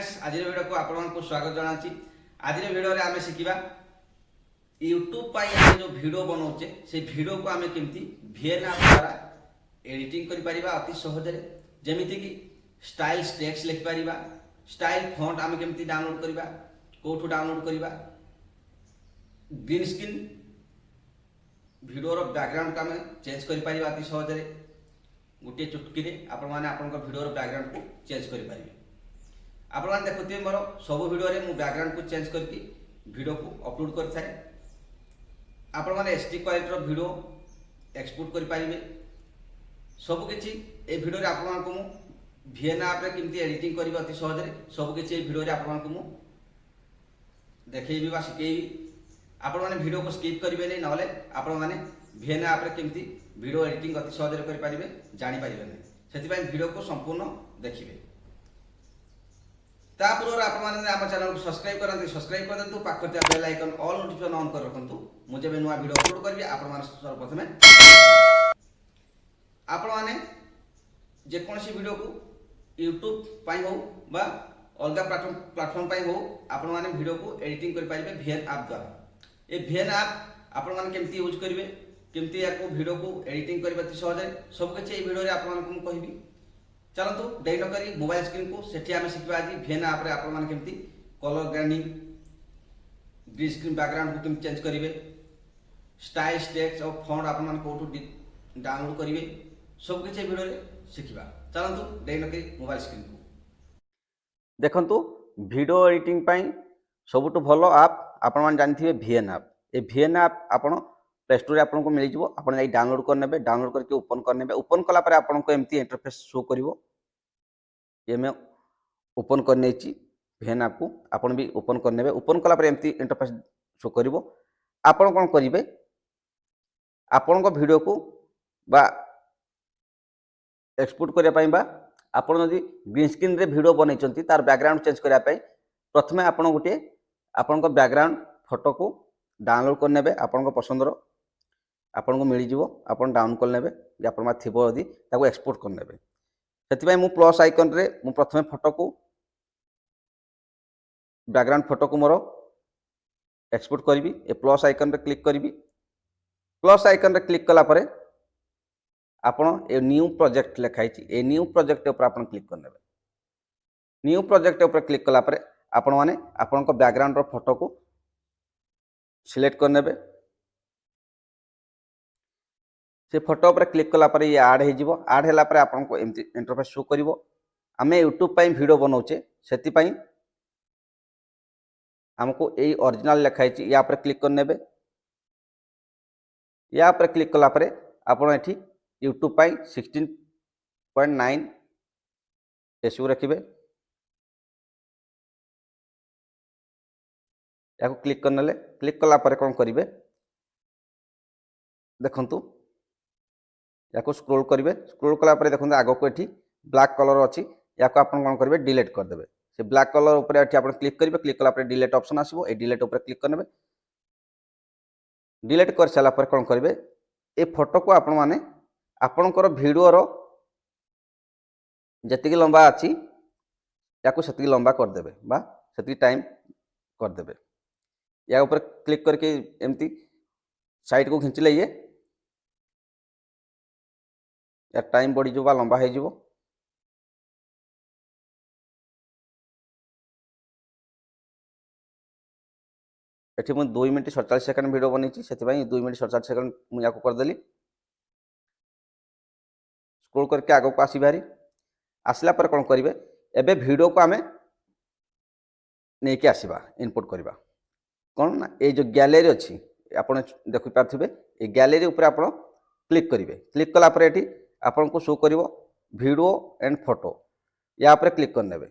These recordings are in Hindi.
फ्रेंड्स आज वीडियो को आपण को स्वागत जनाची। आज वीडियो रे आमे शिखिबा यूट्यूब पाई आमे जो वीडियो बनाउचे से वीडियो को आमे केमती VN ऐप द्वारा एडिटिंग करि परिबा अति सहज रे। जेमिति कि स्टाइल टेक्स्ट लिखि परिबा, स्टाइल फॉन्ट आमे केमती डाउनलोड करिबा, कोठु डाउनलोड करिबा, ग्रीन स्क्रीन वीडियो रो बैकग्राउंड का आमे चेंज करि परिबा अति सहज रे। गोटे चुटकी रे आपण माने आपण को वीडियो रो बैकग्राउंड को चेंज करि परिबे। आपण माने देखुथिबे मोर सब वीडियो रे मु बैकग्राउंड को चेंज करके वीडियो को अपलोड कर थाए। आपण माने एचडी क्वालिटी रो वीडियो एक्सपोर्ट करि परिबे। सब किछि ए वीडियो रे आपण को मु VN ऐप रे किमती एडिटिंग करबा अति सहज रे। सब किछि ए वीडियो रे आपण को मु देखैबी बा सिखेबी। आपण माने वीडियो को स्किप करिवे नै, नहले आपण माने VN ऐप रे किमती वीडियो एडिटिंग अति सहज रे करि परिबे, जानि परिबे नै। सेति पय वीडियो को संपूर्ण देखिबे। तापूर्व आप चैनल को सब्सक्राइब करते, सब्सक्राइब कर दिंतु, पाखर bell icon all notification on कर रखु। मुझे नुआ वीडियो अपलोड करी सर्वप्रथम आपण मैंने जेकोसी वीडियो को यूट्यूब हो बा अलग प्लेटफॉर्म हो आपण मैंने वीडियो को एडिटिंग कर पारे VN ऐप द्वारा। ये VN ऐप आपण मैंने केमती यूज करेंगे, केमती या वीडियो को एडिटिंग करने सहज सब किसी वीडियो रे आपण कहबी। चलतु देरी न करी मोबाइल स्क्रीन को सेठी आमे शिखबा आज VN ऐप रे आपण मान केमती colour grading, green screen background को केमती चेंज करिवे, स्टाइल टेक्स्ट और फॉन्ट आपण मान कोठु डाउनलोड करिवे, सब किछि वीडियो रे शिखिबा। चलतु देरी न करी मोबाइल स्क्रीन को देखंतु। वीडियो एडिटिंग पई सबुठ भलो ऐप आपण मान जानथिबे VN ऐप। ए VN ऐप आपण प्ले स्टोर आपन को मिल जिवो। आपण जाई डाउनलोड कर नेबे, डाउनलोड करके ओपन कर नेबे। ओपन कला परे आपन को एमती इंटरफेस शो करिवो। ये मैं ओपन कर नेछि VN ऐप को, आपन भी ओपन कर नेबे। ओपन कला परे एमती इंटरफेस शो करिवो। आपन कोन करिवे, आपन को वीडियो को बा एक्सपोर्ट करिया पई बा आपन यदि ग्रीन स्क्रीन रे वीडियो बनैचंती तार बैकग्राउंड चेंज करिया पई प्रथमे आपन गोटे आपन को बैकग्राउंड फोटो को डाउनलोड कर नेबे। आपन को पसंद रो आपन को मिल जिवो, आपन डाउन कर नेबे। जे आपन मा थिबो यदि ताको एक्सपोर्ट कर नेबे। सेति मु प्लस आइकन रे मु प्रथमे फोटो को बैकग्राउंड फोटो को मोर एक्सपोर्ट करी। ए प्लस आइकन रे क्लिक करी। प्लस आइकन रे क्लिक कला परे आपण ए न्यू प्रोजेक्ट लिखाई छी, ए न्यू प्रोजेक्ट ऊपर आपण क्लिक कर नेबे। न्यू प्रोजेक्ट ऊपर क्लिक कला परे आपण माने आपण को बैकग्राउंड रो फोटो को सिलेक्ट कर नेबे। से फोटो पर क्लिक कला पर ये ऐड हो ऐड होला पर आपन को एमती इंटरफेस शो करिवो। आमे यूट्यूब पई वीडियो बनाउचे सेति पई हमको एई ओरिजिनल लिखाई छी, या पर क्लिक कर नेबे। या पर क्लिक कला पर आपन एठी यूट्यूब पई 16.9 रेशियो रखिबे। या को क्लिक करनेले क्लिक कला पर कोन करिवे देखंतु, या को स्क्रॉल करिवे। स्क्रॉल कला पर देखंतु आगो को एठी ब्लैक कलर अछि, या को आपन कोन करिवे डिलीट कर देबे। से ब्लैक कलर ऊपर एठी आपन क्लिक करिवे। क्लिक कला पर डिलीट ऑप्शन आसीबो, ए डिलीट ऊपर क्लिक करनेबे। डिलीट कर साला पर कोन करिवे ए फोटो को आपन माने आपनकर वीडियो रो जतिकी लंबा अछि या को सेतिकी लंबा कर देबे बा सेतिकी टाइम कर देबे। या ऊपर क्लिक करके एमती साइड को खिंचले ये या टाइम बढ़ी जो बा लंबा है जो। एठी मु 2 मिनिट 47 सेकंड वीडियो बनेछि, सेति भाई 2 मिनिट 47 सेकंड मु याको कर देली। स्क्रॉल करके आगो को आसी बारी आसला पर कोन करिवे एबे वीडियो को आमे नै के आसीबा इनपुट करिबा। कोन ना ए जो गैलरी अछि आपण देखि पाथिबे, ए गैलरी ऊपर आपण क्लिक करिवे। क्लिक कला पर एठी आपण को शो करिवो वीडियो एंड फोटो। या पर क्लिक कर नेबे।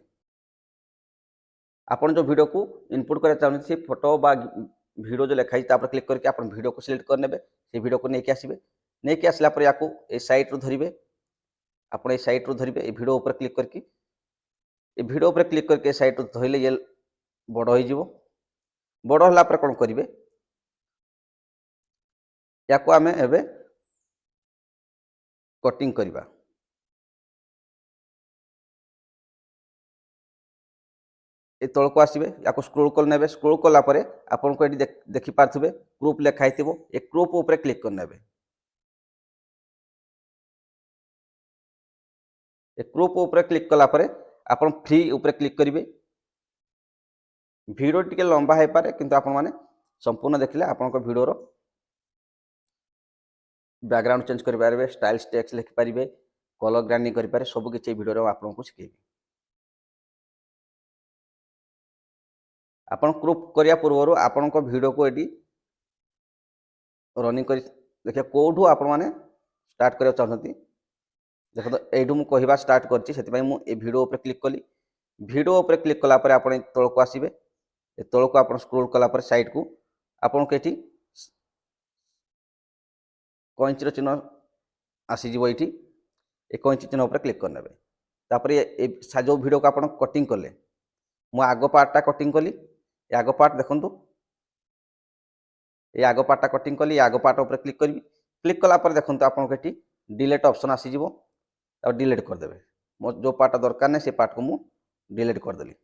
आपण जो वीडियो को इनपुट करे चाहन से फोटो बा वीडियो जो लिखाई ता पर क्लिक करके आपण वीडियो को सिलेक्ट कर नेबे। से वीडियो को नै के आसीबे। नै के आसला पर याको ए साइड रो धरिबे। आपण ए साइड रो धरिबे। ए वीडियो ऊपर क्लिक करके ए वीडियो ऊपर क्लिक करके साइड रो धइले ये बड़ होई जिवो। बड़ होला पर कोन करिवे याको आमे एबे कटिंग करिबा। ए तलको आसबे या स्क्रोल कर नेबे स्क्रोल कला परे आपनको एटी देखि पारथुबे ग्रुप लेखा हिथिबो ए ग्रुप ऊपर क्लिक कर नेबे ए ग्रुप ऊपर क्लिक कला परे आपण फ्री ऊपर क्लिक करिवे वीडियो टिके लंबा है पारे किंतु आपण माने संपूर्ण देखिले आपनको वीडियो रो बैकग्राउंड चेंज कर पारे स्टाइल टेक्स्ट लिखि पारे कलर ग्राइंडिंग कर पारे सब किछि वीडियो रो आपनको सिखेबी आपण ग्रुप करिया पूर्व आपण वीडियो को एडी रनिंग कर देखिए कोठू आपण माने स्टार्ट करिया चाहती देखो तो एडू मु कहबा स्टार्ट करछि सेति पई मु ए वीडियो ऊपर क्लिक कली वीडियो ऊपर क्लिक कला परे आपण तळको आसीबे ए तळको आपण स्क्रॉल कला परे साइड को आपण केठी कॉइंच रो चिन्ह आसी जीवो एठी ए कॉइंच चिन्ह ऊपर क्लिक कर नेबे तापरे ए जो वीडियो को आपण कटिंग करले मु आगो पार्टटा कटिंग कली ए आगो पार्ट देखंतु ए आगो पार्टटा कटिंग कली आगो पार्ट ऊपर क्लिक करबी क्लिक कला परे देखंतु आपण केठी डिलीट ऑप्शन आसी जीवो तब डिलीट कर देबे मो जो पार्ट दरकार नै से पार्ट को मु डिलीट कर देली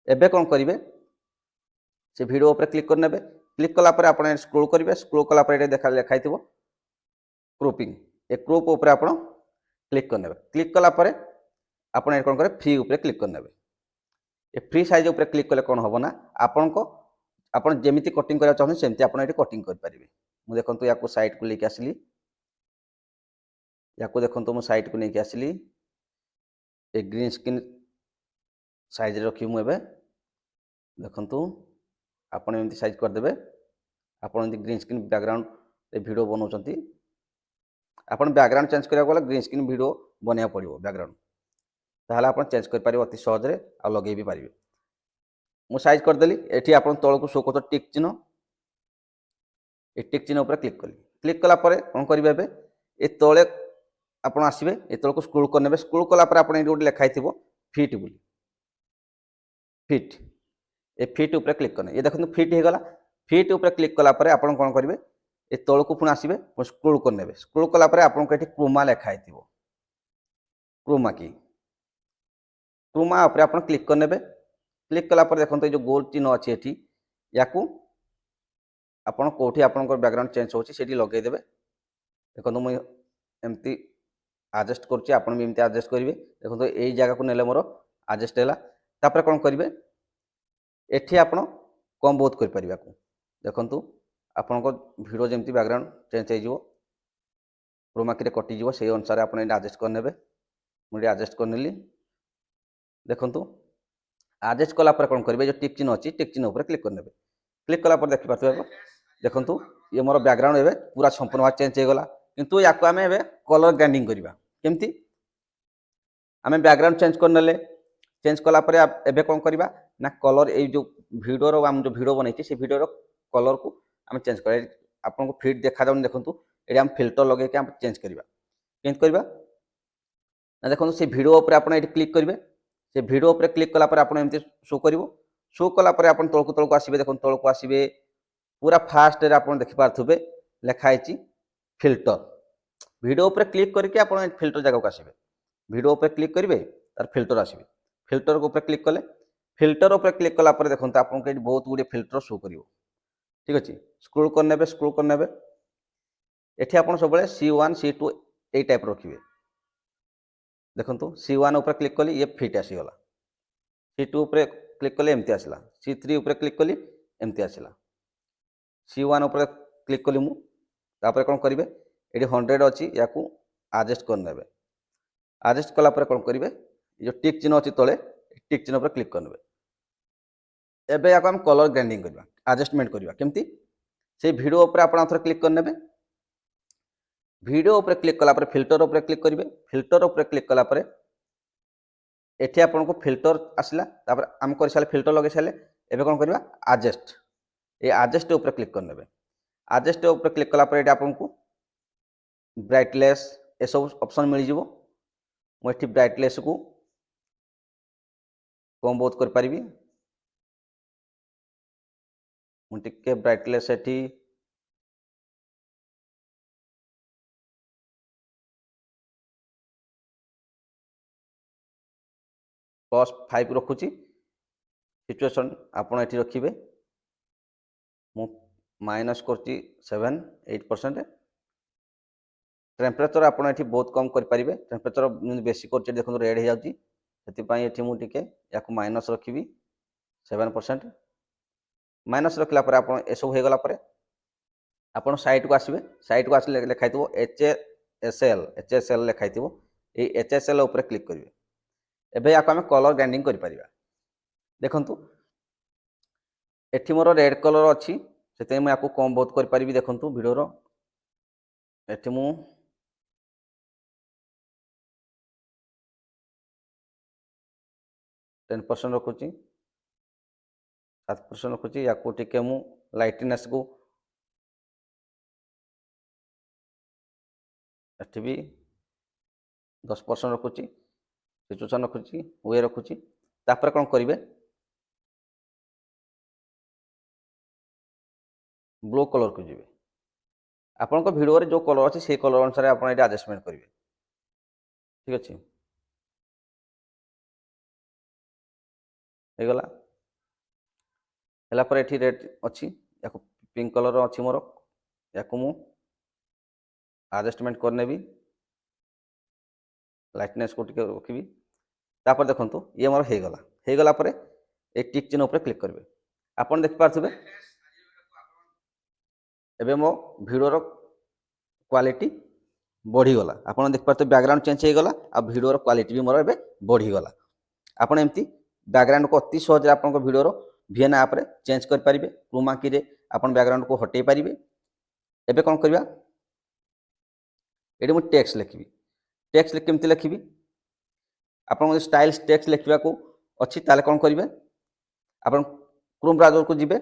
एबे कोन करिवे से वीडियो ऊपर क्लिक कर नेबे क्लिक कला परे आपण स्क्रॉल करिवे स्क्रॉल कला परे देखा लिखाइथिबो ग्रुपिंग ए ग्रुप ऊपर आपण क्लिक कर नेबे क्लिक कला परे आपण ए कोन करे फ्री ऊपर क्लिक कर नेबे ए फ्री साइज ऊपर क्लिक कले कोन होबो ना आपनको आपण जेमिति कटिंग करा चाहन सेमति आपण एटी कटिंग कर परिबे मु देखंतु याको साइड को लेके आसली याको देखंतु मु साइड को लेके आसली ए ग्रीन स्क्रीन साइज रखी मु एबे देखंतु आपण एमति साइज कर देबे आपण एमति ग्रीन स्क्रीन बैकग्राउंड रे वीडियो बनाउचंती आपण बैकग्राउंड चेंज करिया गला ग्रीन स्क्रीन वीडियो बनिया पड़िबो बैकग्राउंड ताहले आपण चेंज कर पारिबो अति सहज रे आ लगे भी पारिबे मु साइज कर देली एठी आपण तळको शो करतो टिक चिन्ह ए टिक चिन्ह ऊपर क्लिक कला परे कोन करिवे एबे ए तळे आपण आसीबे ए तळको स्क्रॉल कर नेबे स्क्रॉल कला परे आपण एठी गोटे लिखा हिथिबो फिट बोली फिट ए फिट ऊपर क्लिक करने ये देखो फिट हो गला फिट ऊपर क्लिक कला परे आपण कोन करिवे ए तळको पुन आसीबे स्क्रॉल कर नेबे स्क्रॉल कला परे आपण को एठी क्रोमा लिखा हिथिबो क्रोमा की क्रोमा ऊपर आपण क्लिक कर नेबे क्लिक कला परे देखो जो गोल चिन्ह अछि एठी याकू आपण कोठी आपण बैकग्राउंड चेंज होछि सेठी लगे देबे देखो मु एमती एडजस्ट करछि आपण भी एमती एडजस्ट करिवे देखो एई जगह को नेले मोर एडजस्ट हैला तापर कोन करिवे एठी आपण कम बहुत कर परिबा को देखंतु आपण को वीडियो जेमती बैकग्राउंड चेंज हो जिवो क्रोमा की रे कटि जिवो सेही अनुसार आपण एडजस्ट कर नेबे मुडी एडजस्ट कर नेली देखंतु एडजस्ट कला पर कोन करिवे जो टिक चिन्ह अछि टिक चिन्ह ऊपर क्लिक कर नेबे क्लिक कला पर देखि पाथबे देखंतु ये मोर बैकग्राउंड एबे पूरा संपूर्ण चेंज हो गला किंतु याको आमे एबे कलर ग्राइंडिंग करिबा केमती आमे बैकग्राउंड चेंज कर नेले चेंज कला परे एबे कोन करिबा ना कलर ए जो वीडियो रो हम जो वीडियो बनैछि से वीडियो रो कलर को हम चेंज करे आपन को फिट देखा जाउन देखंतु एडी हम फिल्टर लगे के हम चेंज करबा ना देखंतु से वीडियो ऊपर आपन एडी क्लिक करिवे से वीडियो ऊपर क्लिक कला परे आपन एमती शो कला परे आपन तळको आसीबे देखन तळको आसीबे पूरा फास्ट रे आपन देखि पारथुबे लेखा आइछि फिल्टर वीडियो ऊपर क्लिक करके आपन फिल्टर जगह को आसीबे वीडियो ऊपर क्लिक करिवे तार फिल्टर आसीबे फिल्टर को ऊपर क्लिक कले फिल्टर ऊपर क्लिक कला पर देखो आपको ये बहुत गुड़े फिल्टर शो करिवो ठीक अच्छे स्क्रोल कर नेबे एठी आपन सब C1 C2 ए टाइप रखिए देखंतु C1 ऊपर क्लिक कली ये फिट आसीगला C2 ऊपर क्लिक कले एमती आसला C3 ऊपर क्लिक कली एमती आसला C1 ऊपर क्लिक कली मु तापर कोन करिवे एठी 100 अछि याकू एडजस्ट कर नेबे एडजस्ट कला पर कोन करिवे जो टिक चिन्ह अछि तळे टिक चिन्ह पर क्लिक कर नेबे एबे याको हम कलर ग्राइंडिंग करबा एडजस्टमेंट करबा केमती से वीडियो ऊपर आपण थोर क्लिक कर नेबे वीडियो ऊपर क्लिक कला पर फिल्टर ऊपर क्लिक करिवे फिल्टर ऊपर क्लिक कला पर एठी आपण को फिल्टर आसला तापर हम कर साले फिल्टर लगे साले एबे कोन करबा एडजस्ट ए एडजस्ट ऊपर क्लिक कर नेबे एडजस्ट ऊपर क्लिक कला पर एटा आपण को ब्राइटनेस ए सब ऑप्शन मिल जिवो मु एठी ब्राइटनेस को कम बहुत कर पारिबी मु टिके ब्राइटनेस एठी +5 रखुची सिचुएशन आपण एठी रखिबे मु माइनस करची 7-8%। टेम्परेचर आपण एठी बहुत कम कर पारिबे। टेम्परेचर बेसी करची देखो रेड हो जाउची सेति पई एठी मु टिके याकू माइनस रखिबी 7%। माइनस रखला पर आपण ए सब हो गला पर आपण साइट को आसीबे। साइट को आसले लिखाइतबो HSL लिखाइतबो। ए HSL ऊपर क्लिक करिवे। एबे याकू हम कलर ग्राइंडिंग करि परिबा। देखंतु एठी मोर रेड कलर अछि सेते मैं याकू कम बहुत कर पारिबी। देखंतु वीडियो रो एठी मु 10% रखुची 7% रखुची। याकू टिके मु लाइटनेस को एठी भी 10% रखुची। सिचुएशन रखुची वे रखुची। तापर कोन करिवे ब्लू कलर को जिवे। आपन को वीडियो रे जो कलर अछि से कलर अनुसार आपन एटा एडजस्टमेंट करिवे। ठीक अछि हे गला हेला पर एठी रेड अछि याकू पिंक कलर अछि मोर याकू मु एडजस्टमेंट करनेबी। लाइटनेस को टिके रखिबी। तापर देखंतु ये मोर हे गला पर एक टिक चिन्ह ऊपर क्लिक करिवे। आपन देख पारथबे एबे मो वीडियो रो क्वालिटी बढ़ी गला। आपन देख पारथबे बैकग्राउंड चेंज हे गला आ वीडियो रो क्वालिटी भी मोर एबे बढ़ी गला। आपन एम्ति बैकग्राउंड को अति सहज आपन को वीडियो रो VN ऐप रे चेंज कर पारिबे। क्रोमा की रे आपन बैकग्राउंड को हटेई पारिबे। एबे कोन करबा एडी मु टेक्स्ट लिखिबी। टेक्स्ट केमति लिखिबी आपन स्टाइल टेक्स्ट लिखिबा को अछि ताले कोन करिवे आपन क्रोम ब्राउज़र को जिबे।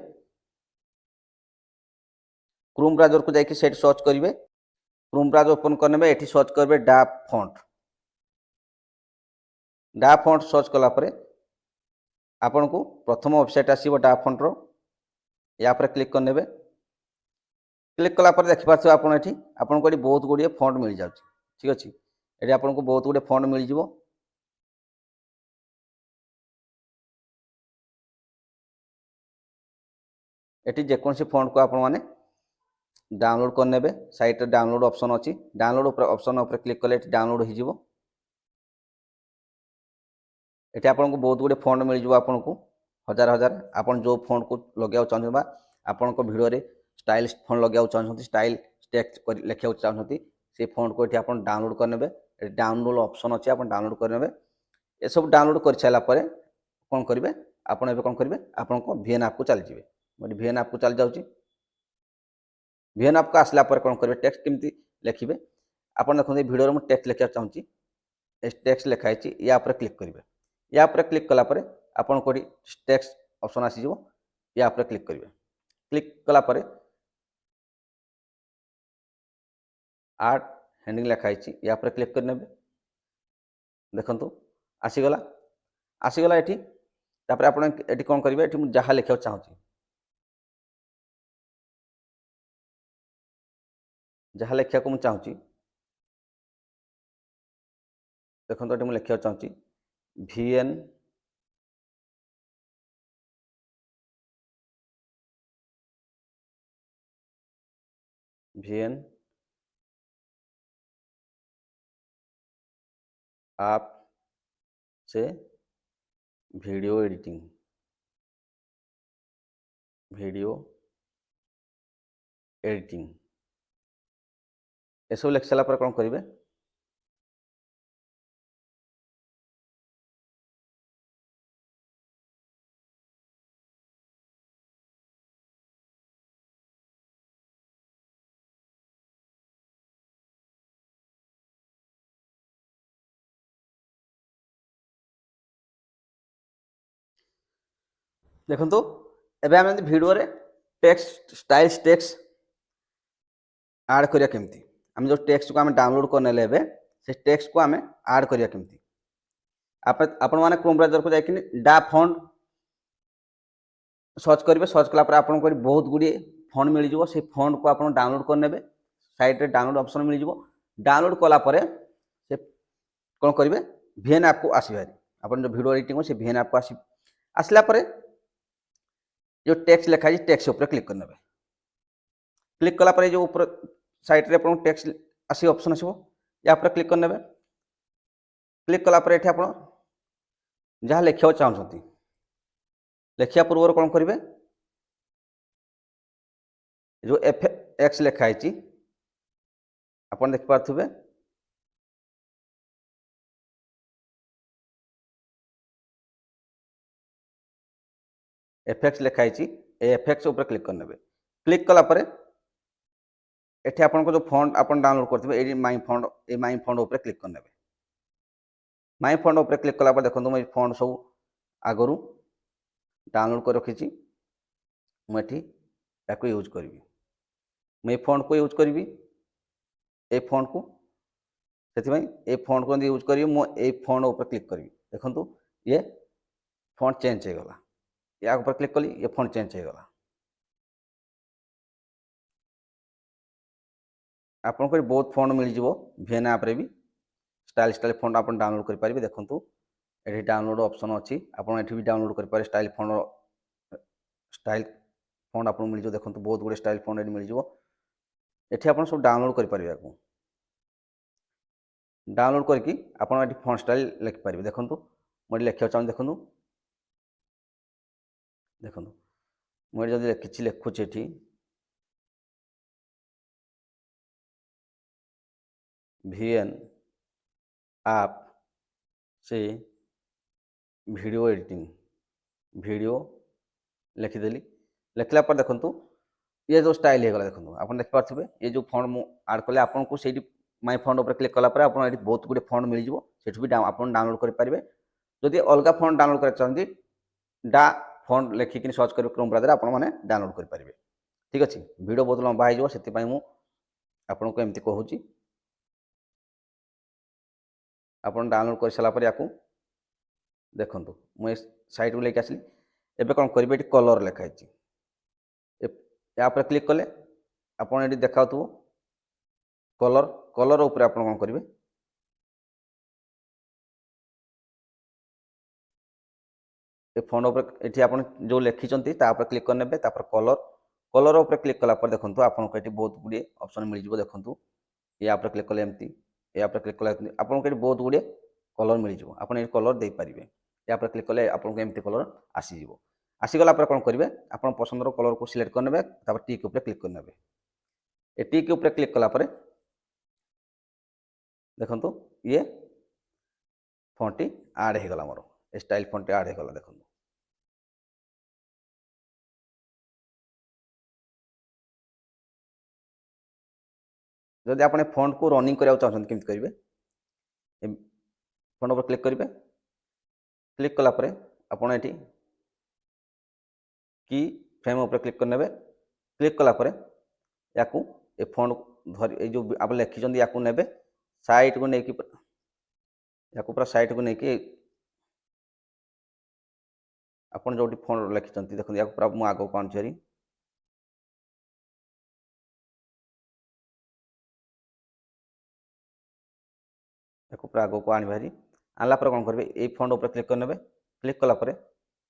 क्रोम ब्राउज़र को जाके सेट सर्च करिवे। क्रोम ब्राउज़र ओपन करनेबे एठी सर्च करबे डा फॉन्ट। डा फॉन्ट सर्च कला परे आपन को प्रथम वेबसाइट आसीबो डा फॉन्ट रो। या पर क्लिक करनेबे। क्लिक कला पर देखि पाछो आपन एठी आपन को बहुत गुडी फॉन्ट मिल जाउची। ठीक अछि एठी आपन को बहुत गुडी फॉन्ट मिल जिवो। एठी जे कोनसी फॉन्ट को आपन माने डाउनलोड करनेबे। साइट रे डाउनलोड ऑप्शन अछि। डाउनलोड ऊपर ऑप्शन ऊपर क्लिक कले एठी डाउनलोड हो जिवो। एठी आपन को बहुत गुडी फॉन्ट मिल जिवो। आपन को हजार हजार आपन जो फॉन्ट को लगाउ चाहन बा आपन को वीडियो रे स्टाइलिश फॉन्ट लगाउ चाहन स्टाइल टेक्स्ट कर लिखिया चाहन से फॉन्ट को एठी आपन डाउनलोड करनेबे। एठी डाउनलोड ऑप्शन अछि आपन डाउनलोड करनेबे। ए सब डाउनलोड कर छला परे कोन करिवे आपन एबे कोन करिवे आपन को VN ऐप को चल जिवे। मोर VN ऐप को चल जाउची। VN ऐप को आसला पर कोन करिवे टेक्स्ट केमति लिखिबे आपन देखो वीडियो रे मु टेक्स्ट लिखिया चाहूची। ए टेक्स्ट लिखाइची या पर क्लिक करिवे। या पर क्लिक कला परे आपन कोडी टेक्स्ट ऑप्शन आसी जिवो। या पर क्लिक करिवे। क्लिक कला परे आर्ट हेडिंग लिखाइची या पर क्लिक करनेबे। देखंतु आसी गला एठी। तापर आपन एठी कोन करिवे एठी मु जहा लिखिया चाहूची जहा लिखिया को मु चाहूची देखंतु एठी मु लिखिया चाहूची VN ऐप से वीडियो एडिटिंग ए सब लिख सारा पर कोन करिवे देखंतु एबे हम वीडियो रे टेक्स्ट स्टाइल टेक्स्ट ऐड करिया केमती हम जो टेक्स्ट को हम डाउनलोड करने लेबे से टेक्स्ट को हम ऐड करिया केमती आपण माने क्रोम ब्राउज़र को जाकिन डा फॉन्ट सर्च करिवे। सर्च कला पर आपन को बहुत गुडी फॉन्ट मिल जिवो। से फॉन्ट को आपन डाउनलोड करनेबे। साइट रे डाउनलोड ऑप्शन मिल जिवो। डाउनलोड कला परे से कोन करिवे VN ऐप को आसीबे। आपन जो वीडियो एडिटिंग से VN ऐप को आसी आसला परे जो टेक्स्ट लिखा है टेक्स्ट ऊपर क्लिक करने। क्लिक कला जो ऊपर साइड रे टेक्स्ट आसी ऑप्शन आसो या पर क्लिक करने। क्लिक कला ये आप जहाँ लिखा चाहते लिखा पूर्व कौन करेंगे जो एफ एक्स लिखाई आप देखिपे एफएक्स लिखाई एफएक्स ऊपर क्लिक करने। क्लिक कला एठी आपन जो फॉन्ट आपन डाउनलोड करथिबे ए माई फॉन्ट ऊपर क्लिक करने। माई फॉन्ट ऊपर क्लिक कला देखो मुझे फॉन्ट सब आगु डाउनलोड कर रखी मुझे यूज करी मुझे फॉन्ट को यूज करी ए फॉन्ट को से फॉन्ट को यूज करी मुझे फॉन्ट ऊपर क्लिक करी देखो ये फॉन्ट चेंज हो गला या ऊपर क्लिक कली ये फॉन्ट चेंज हो गला। आपको बहुत फॉन्ट मिल जाव भिएन ऐप रे भी स्टाइल स्टाइल फॉन्ट आप डाउनलोड करेंगे। देखो ये डाउनलोड ऑप्शन अच्छी आपड़ भी डाउनलोड करेंगे स्टाइल फॉन्ट आपको मिल जाव। देखो बहुत गुड़े स्टाइल फॉन्ट ये मिल जाव ये आप सब डाउनलोड करेंगे। डाउनलोड करके आप फॉन्ट स्टाइल लिखिपारे। देखो मुझे लिखा चाहूँ देखो देखो मुझे जब किसी लिखुचे ये भिएन ऐप से वीडियो एडिटिंग वीडियो लिखिदेली लिखला पर देखो ये जो स्टाइल हो गला। देखो आप देखिपे ये जो फॉन्ट मु आड कले आपको से माई फॉन्ट ऊपर क्लिक कला आप बहुत गुड़े फॉन्ट मिल जाव से भी आप डाउनलोड करेंगे। जदि अलग फॉन्ट डाउनलोड कर चाहते डा फॉन्ट लिखिक सर्च कर क्रोम ब्राउजर आप डाउनलोड करेंगे। ठीक अच्छे वीडियो बहुत लंबा हो से आपको एमती कहूँ आप डाउनलोड कर सारापर या देखो मुझे साइट को लेके आसली एबे कौन करेंगे ये कलर लिखाई या क्लिक कले आप देखा कलर कलर उपर आप कौन करेंगे ये फोन उपर ये आप जो लिखिं क्लिक करने कलर कलर उपर क्लिक कला देखो आपको ये बहुत गुड़े ऑप्शन मिल जाव। देखो ये आप क्लिक कले एमती ये आप क्लिक कले आपको ये बहुत गुड़े कलर मिल जाव आप कलर दे पारे या क्लिक कले आपको एमती कलर आसीज आसीगला कौन करेंगे आप पसंदर कलर को सिलेक्ट करने टिक उपर क्लिक करने। ये टिक उपर क्लिक कला देखो ये फॉन्ट टी आड हो गला मोर स्टाइल फॉन्ट टी आड हो गला। देखो जदि आप फॉन्ट को रनिंग करने चाहते केमती करेंगे फॉन्ट पर क्लिक करेंगे क्लिक कला आपड़ ये की फ्रेम उपर क्लिक करने क्लिक कला या फॉन्ट धर जो आप लिखिं या ने साइड को लेकिन या पूरा साइड को लेकिन आप जो फॉन्ट लिखिं देखो या पूरा मुझे आगे को आनुरी या पूरा आगे को आनी आनला कौन करेंगे ये फॉन्ट उपर क्लिक करने क्लिक कला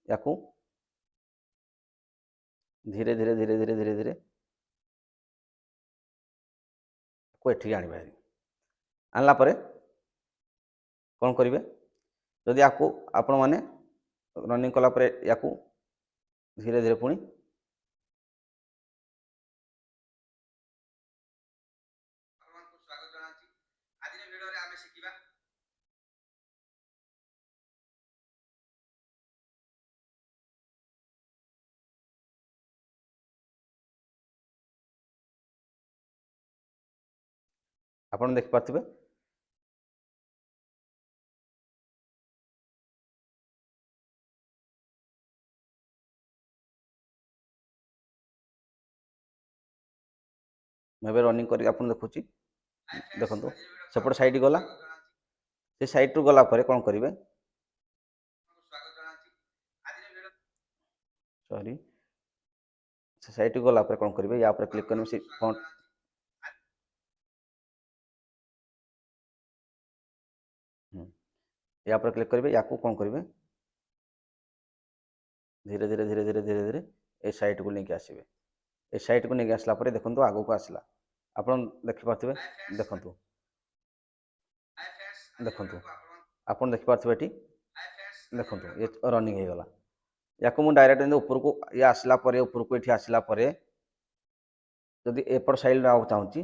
या धीरे धीरे धीरे धीरे धीरे धीरे को एठी आनी आनला कौन करेंगे जदि आपको आपण मैंने रनिंग कला या धीरे धीरे पुणी आप देखिपे मैं रनिंग कर देखुची देखो सेपट साइड गला से साइड रु गला कौन करेंगे सॉरी से साइड रु गला कौन करेंगे या क्लिक करेंगे से फॉन्ट या क्लिक करेंगे या कौन करेंगे धीरे धीरे धीरे धीरे धीरे धीरे ए साइट को लेके आसबे ए साइट को लेके आसला पर देखो आगो को आसला आपण देखिपारे देखु देखु आपन देखिपारे ये देखु ये रनिंग हो गला या को डायरेक्ट ऊपर को ये आसला ऊपर को ये आसला जदि एपट साइड आगे चाहूँगी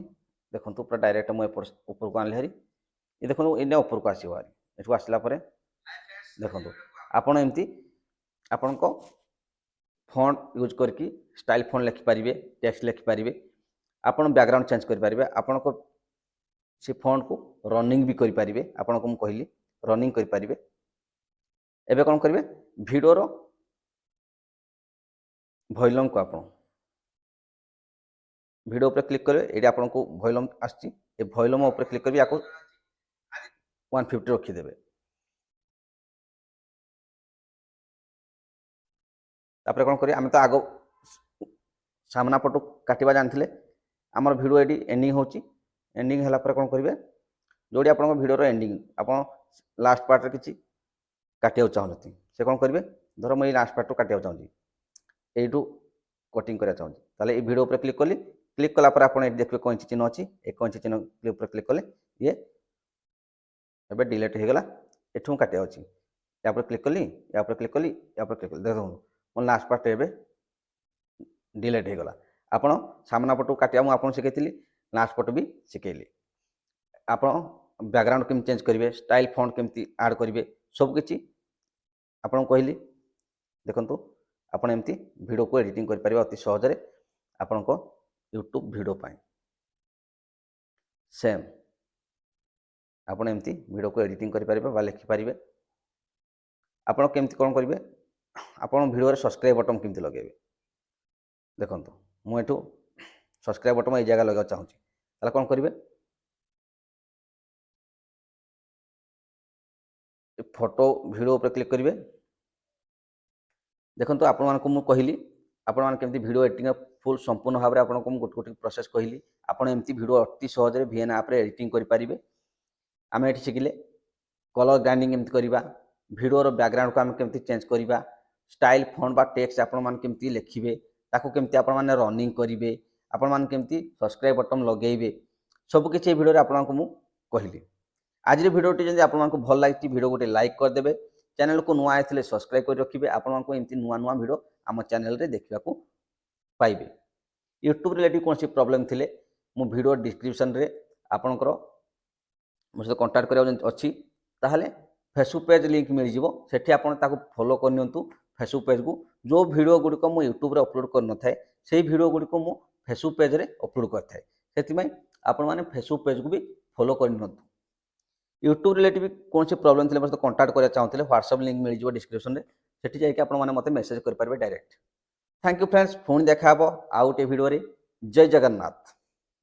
देखो पूरा डायरेक्ट मुझे ऊपर को आनली हारी ये देखो इन्हें ऊपर को आसो हारी एठू आसला देखो आपड़ एमती आपण को फॉन्ट यूज करके स्टाइल फॉन्ट लिखिपारे टेक्स्ट लिखिपारे आपन बैकग्राउंड चेंज करेंगे आपण को से फॉन्ट को रनिंग भी करेंगे आपन को कहली रनिंग करेंगे एबे कौन करेंगे वीडियोर वॉल्यूम को आप वीडियो पर क्लिक करेंगे ये आपन को वॉल्यूम आसी वॉल्यूम ऊपर क्लिक करेंगे आपको 150 रखीदेवे तापर कौन करें आम तो आग सामना पटू काटिबा जानते आमर वीडियो ये एंडिंग होची एंडिंग है कौन करेंगे जोड़ी आप वीडियो एंडिंग आप लास्ट पार्ट किसी काटिया चाहते से कौन करेंगे धर मुझे लास्ट पार्ट काटिया चाहूँगी यू कटिंग करा चाहूँगी ताले वीडियो पर क्लिक कला आप देखिए कैंची चिन्ह अच्छी एक कैंची चिन्ह पर क्लिक कले ये एबे डिलीट हो गला एठू काटिया अच्छी या क्लिक कली या क्लिक कली या क्लिक कली देखो मो लास्ट पार्ट एबे डिलीट हो गला आपण सामना पटू काटिया मुझे शिखी लास्ट पट भी शिखेली आप बैकग्राउंड केमती चेंज करेंगे स्टाइल फॉन्ट केमती ऐड करेंगे सबकि आपन कहली देखु आपन एमती वीडियो को एडिटिंग करेंगे अति सहज आपण को यूट्यूब वीडियो पाई सेम आपन एमती वीडियो को एडिटिंग करेंगे लिखिपारे आपन केमती कौन करेंगे आपन वीडियो सब्सक्राइब बटन केमती लगे देखो मुझे सब्सक्राइब बटन ये जगह लगा चाहूँगी कौन करेंगे फोटो वीडियो पर क्लिक करेंगे देखो आपण मानक मु कहली आपण मान केमती वीडियो एडिटिंग फुल संपूर्ण भाव में आपको गोटे गोटे प्रोसेस कहली आपण एमती वीडियो अति सहज VN ऐप रे एडिटिंग करेंगे आम ये शिखिले कलर ग्राइंडिंग केमती करवा वीडियोर बैकग्राउंड को आम केमती चेंज करवा स्टाइल फॉन्ट बा टेक्स्ट आपण मान केमती लिखिबे ताको केमती आपण माने रनिंग करेंगे आपण मान केमती सब्सक्राइब बटन लगेबे सब किछि वीडियो रे आपण को मु कहली आज वीडियोटी जब आपको भल लगी वीडियो गोटे लाइक करदे चैनल को नुआ आए सब्सक्राइब कर रखिए आपको एमती नुआ नुआ वीडियो आम चैनल रे देखा पाइबे यूट्यूब रिलेटिव कौन सी प्रॉब्लम थिले मु वीडियो डिस्क्रिप्शन रे आपनकर मो सहित कंटाक्ट करा अच्छी ताहले फेसबुक पेज लिंक मिल जिवो सेठी आपन ताको फॉलो कर नियंतु फेसबुक पेज को जो वीडियो गुड़िक मु यूट्यूब रे अपलोड कर न थाए से वीडियो गुड़िक मु फेसबुक पेज रे अपलोड कर थाए सेति आपण माने फेसबुक पेज को भी फॉलो कर नियंतु यूट्यूब रिलेटिव कौन सी प्रॉब्लम थी मतलब कंटाक्ट करा चाहते व्हाट्सएप लिंक मिल जाए डिस्क्रिप्शन में सेठी जाके आपण माने मते मेसेज कर पारबे direct thank you friends phone देखा आउ गोटे वीडियो रे जय जगन्नाथ।